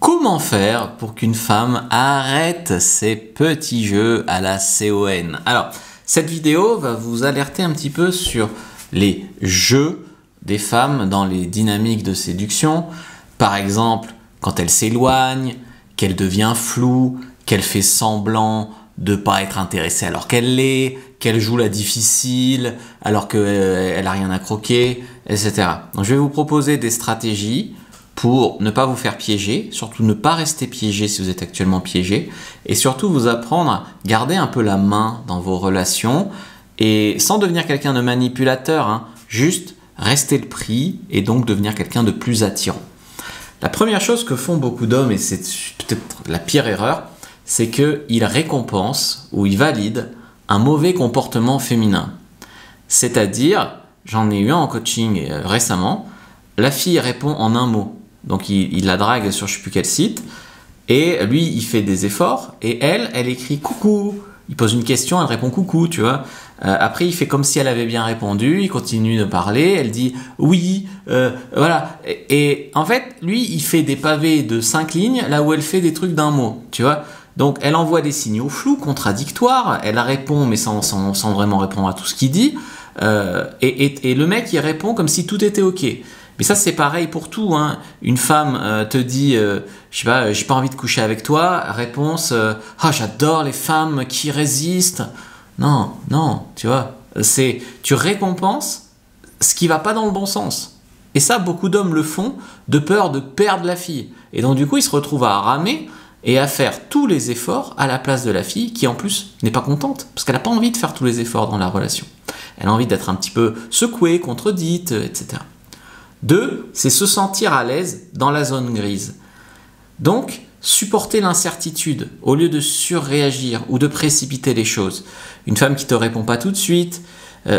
Comment faire pour qu'une femme arrête ses petits jeux à la CON? Alors, cette vidéo va vous alerter un petit peu sur les jeux des femmes dans les dynamiques de séduction. Par exemple, quand elle s'éloigne, qu'elle devient floue, qu'elle fait semblant de ne pas être intéressée alors qu'elle l'est, qu'elle joue la difficile alors qu'elle n'a rien à croquer, etc. Donc, je vais vous proposer des stratégies pour ne pas vous faire piéger, surtout ne pas rester piégé si vous êtes actuellement piégé, et surtout vous apprendre à garder un peu la main dans vos relations, et sans devenir quelqu'un de manipulateur, hein, juste rester le prix, et donc devenir quelqu'un de plus attirant. La première chose que font beaucoup d'hommes, et c'est peut-être la pire erreur, c'est qu'ils récompensent ou ils valident un mauvais comportement féminin. C'est-à-dire, j'en ai eu un en coaching récemment, la fille répond en un mot. Donc il la drague sur je ne sais plus quel site, et lui il fait des efforts, et elle écrit coucou. Il pose une question, elle répond coucou, tu vois. Après il fait comme si elle avait bien répondu, il continue de parler, elle dit oui, voilà. Et en fait, lui il fait des pavés de 5 lignes, là où elle fait des trucs d'un mot, tu vois. Donc elle envoie des signaux flous, contradictoires, elle répond mais sans vraiment répondre à tout ce qu'il dit, et le mec il répond comme si tout était ok. Mais ça c'est pareil pour tout, hein. Une femme te dit, je sais pas, j'ai pas envie de coucher avec toi. Réponse, ah j'adore les femmes qui résistent. Non, tu vois, tu récompenses ce qui va pas dans le bon sens. Et ça beaucoup d'hommes le font de peur de perdre la fille. Et donc du coup ils se retrouvent à ramer et à faire tous les efforts à la place de la fille qui en plus n'est pas contente parce qu'elle n'a pas envie de faire tous les efforts dans la relation. Elle a envie d'être un petit peu secouée, contredite, etc. 2, c'est se sentir à l'aise dans la zone grise. Donc, supporter l'incertitude au lieu de surréagir ou de précipiter les choses. Une femme qui ne te répond pas tout de suite,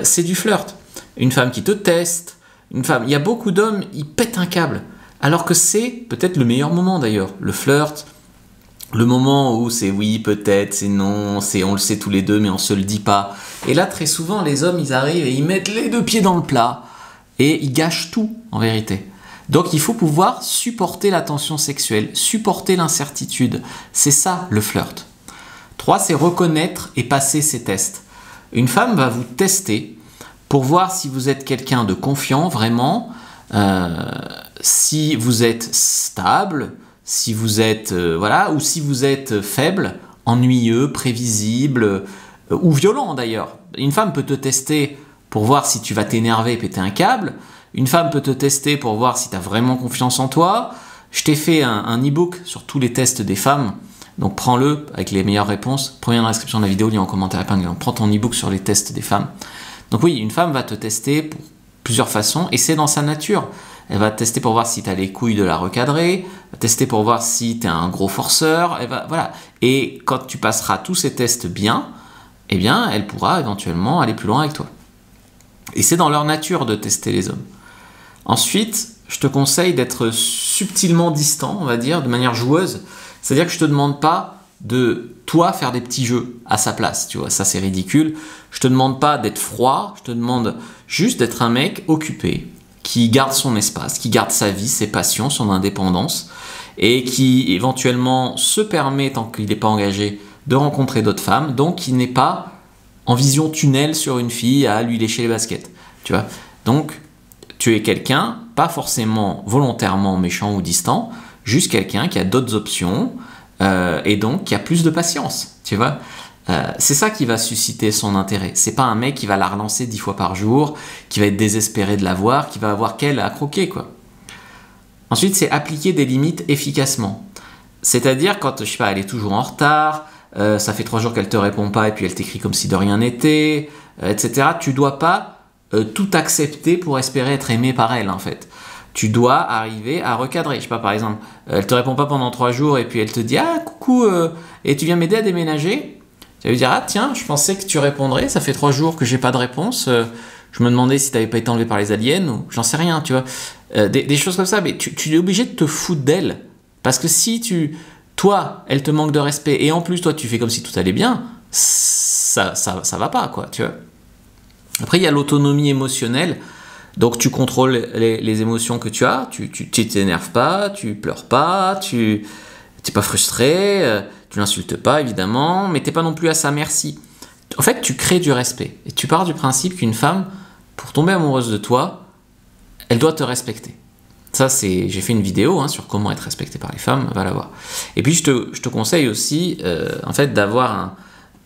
c'est du flirt. Une femme qui te teste, il y a beaucoup d'hommes, ils pètent un câble. Alors que c'est peut-être le meilleur moment d'ailleurs, le flirt, le moment où c'est oui, peut-être, c'est non, on le sait tous les deux mais on ne se le dit pas. Et là, très souvent, les hommes, ils arrivent et ils mettent les deux pieds dans le plat. Et ils gâchent tout, en vérité. Donc, il faut pouvoir supporter la tension sexuelle, supporter l'incertitude. C'est ça, le flirt. 3, c'est reconnaître et passer ses tests. Une femme va vous tester pour voir si vous êtes quelqu'un de confiant, vraiment, si vous êtes stable, si vous êtes, ou si vous êtes faible, ennuyeux, prévisible, ou violent, d'ailleurs. Une femme peut te tester pour voir si tu vas t'énerver et péter un câble. Une femme peut te tester pour voir si tu as vraiment confiance en toi. Je t'ai fait un e-book sur tous les tests des femmes. Donc prends-le avec les meilleures réponses. Premier dans la description de la vidéo, lien en commentaire épinglé. Prends ton e-book sur les tests des femmes. Donc oui, une femme va te tester pour plusieurs façons et c'est dans sa nature. Elle va te tester pour voir si tu as les couilles de la recadrer, va tester pour voir si tu es un gros forceur. Voilà. Et quand tu passeras tous ces tests bien, eh bien, elle pourra éventuellement aller plus loin avec toi. Et c'est dans leur nature de tester les hommes. Ensuite, je te conseille d'être subtilement distant, on va dire, de manière joueuse. C'est-à-dire que je ne te demande pas de, toi, faire des petits jeux à sa place. Tu vois, ça c'est ridicule. Je ne te demande pas d'être froid, je te demande juste d'être un mec occupé, qui garde son espace, qui garde sa vie, ses passions, son indépendance, et qui éventuellement se permet, tant qu'il n'est pas engagé, de rencontrer d'autres femmes, donc qui n'est pas en vision tunnel sur une fille à lui lécher les baskets, tu vois. Donc, tu es quelqu'un, pas forcément volontairement méchant ou distant, juste quelqu'un qui a d'autres options et donc qui a plus de patience, tu vois. C'est ça qui va susciter son intérêt. C'est pas un mec qui va la relancer 10 fois par jour, qui va être désespéré de la voir, qui va avoir qu'elle à croquer, quoi. Ensuite, c'est appliquer des limites efficacement. C'est-à-dire quand, je sais pas, elle est toujours en retard, ça fait 3 jours qu'elle te répond pas et puis elle t'écrit comme si de rien n'était, etc. Tu dois pas tout accepter pour espérer être aimé par elle, en fait. Tu dois arriver à recadrer. Je sais pas, par exemple, elle te répond pas pendant 3 jours et puis elle te dit « Ah, coucou, et tu viens m'aider à déménager ?» Tu vas lui dire « Ah, tiens, je pensais que tu répondrais, ça fait 3 jours que j'ai pas de réponse, je me demandais si t'avais pas été enlevé par les aliens, ou j'en sais rien, tu vois. » Des choses comme ça, mais tu es obligé de te foutre d'elle. Parce que si toi, elle te manque de respect, et en plus, toi, tu fais comme si tout allait bien, ça va pas, quoi, tu vois. Après, il y a l'autonomie émotionnelle. Donc tu contrôles les émotions que tu as, tu t'énerves pas, tu pleures pas, tu n'es pas frustré, tu l'insultes pas évidemment, mais tu n'es pas non plus à sa merci. En fait, tu crées du respect. Et tu pars du principe qu'une femme, pour tomber amoureuse de toi, elle doit te respecter. Ça, j'ai fait une vidéo sur comment être respecté par les femmes, va la voir. Et puis, je te conseille aussi, en fait, d'avoir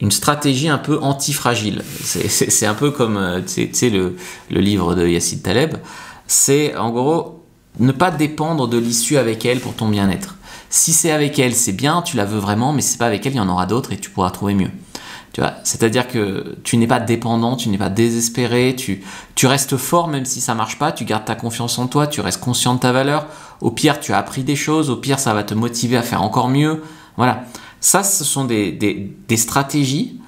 une stratégie un peu antifragile. C'est un peu comme, tu sais, le livre de Yassid Taleb. C'est, en gros, ne pas dépendre de l'issue avec elle pour ton bien-être. Si c'est avec elle, c'est bien, tu la veux vraiment, mais si c'est pas avec elle, il y en aura d'autres et tu pourras trouver mieux. Tu vois, c'est-à-dire que tu n'es pas dépendant, tu n'es pas désespéré, tu restes fort même si ça marche pas, tu gardes ta confiance en toi, tu restes conscient de ta valeur. Au pire, tu as appris des choses, au pire, ça va te motiver à faire encore mieux. Voilà. Ça, ce sont des stratégies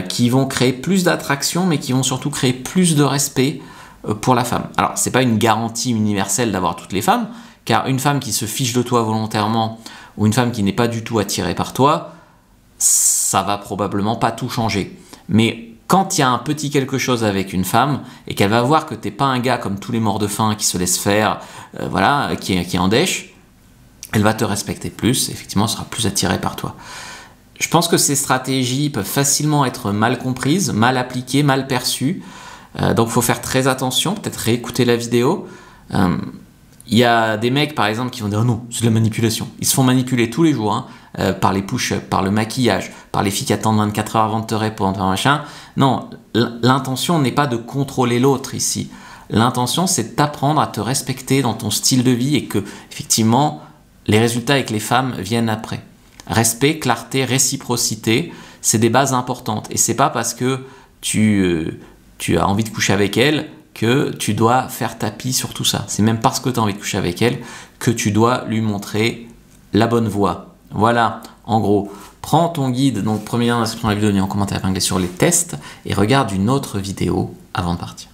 qui vont créer plus d'attraction, mais qui vont surtout créer plus de respect pour la femme. Alors, c'est pas une garantie universelle d'avoir toutes les femmes, car une femme qui se fiche de toi volontairement ou une femme qui n'est pas du tout attirée par toi, ça va probablement pas tout changer. Mais quand il y a un petit quelque chose avec une femme et qu'elle va voir que t'es pas un gars comme tous les morts de faim qui se laissent faire, voilà, qui est en dèche, elle va te respecter plus, effectivement, elle sera plus attirée par toi. Je pense que ces stratégies peuvent facilement être mal comprises, mal appliquées, mal perçues. Donc il faut faire très attention, peut-être réécouter la vidéo. Il y a des mecs, par exemple, qui vont dire « Non, c'est de la manipulation ». Ils se font manipuler tous les jours, par les push-ups, par le maquillage, par les filles qui attendent 24 heures avant de te répondre, machin. Non, l'intention n'est pas de contrôler l'autre ici. L'intention, c'est d'apprendre à te respecter dans ton style de vie et que, effectivement, les résultats avec les femmes viennent après. Respect, clarté, réciprocité, c'est des bases importantes. Et c'est pas parce que tu as envie de coucher avec elle que tu dois faire tapis sur tout ça. C'est même parce que tu as envie de coucher avec elle que tu dois lui montrer la bonne voie. Voilà, en gros, prends ton guide, donc premier lien dans la description de la vidéo, en commentaire épinglé sur les tests, et regarde une autre vidéo avant de partir.